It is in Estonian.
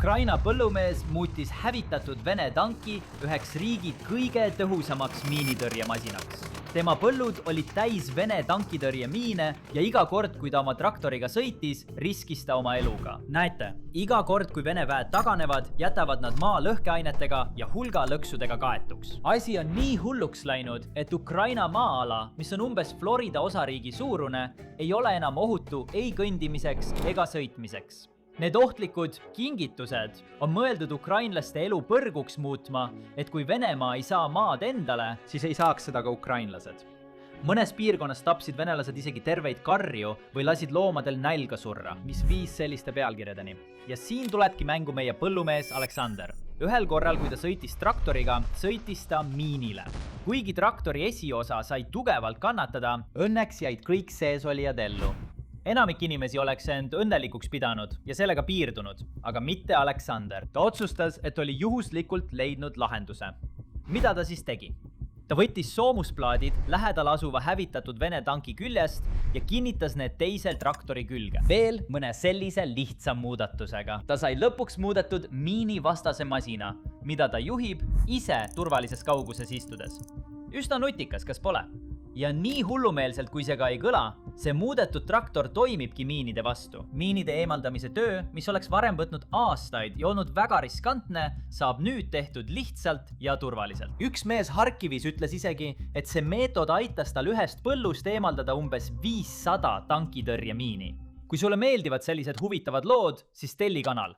Ukraina põllumees muutis hävitatud Vene tanki üheks riigi kõige tõhusamaks miinitõrjemasinaks. Tema põllud olid täis Vene tankitõrjemiine ja iga kord, kui ta oma traktoriga sõitis, riskis ta oma eluga. Näete, iga kord, kui Vene väed taganevad, jätavad nad maa lõhkeainetega ja hulga lõksudega kaetuks. Asi on nii hulluks läinud, et Ukraina maa-ala, mis on umbes Florida osariigi suurune, ei ole enam ohutu ei kõndimiseks ega sõitmiseks. Need ohtlikud kingitused on mõeldud ukrainlaste elu põrguks muutma, et kui Venemaa ei saa maad endale, siis ei saaks seda ka ukrainlased. Mõnes piirkonnas tapsid venelased isegi terveid karju või lasid loomadel nälga surra, mis viis selliste pealkirjadeni. Ja siin tulebki mängu meie põllumees Aleksander. Ühel korral, kui ta sõitis traktoriga, sõitis ta miinile. Kuigi traktori esiosa sai tugevalt kannatada, õnneks jäid kõik seesolijad ellu. Enamik inimesi oleks end õnnelikuks pidanud ja sellega piirdunud, aga mitte Aleksander. Ta otsustas, et oli juhuslikult leidnud lahenduse. Mida ta siis tegi? Ta võttis soomusplaadid lähedal asuva hävitatud Vene tanki küljest ja kinnitas need teise traktori külge. Veel mõne sellise lihtsa muudatusega. Ta sai lõpuks muudetud miinivastase masina, mida ta juhib ise turvalises kauguses istudes. Üsna nutikas, kas pole? Ja nii hullumeelselt, kui see ka ei kõla, see muudetud traktor toimibki miinide vastu. Miinide eemaldamise töö, mis oleks varem võtnud aastaid ja olnud väga riskantne, saab nüüd tehtud lihtsalt ja turvaliselt. Üks mees Harkivis ütles isegi, et see meetod aitas tal ühest põllust eemaldada umbes 500 tankitõrjemiini. Kui sulle meeldivad sellised huvitavad lood, siis telli kanal.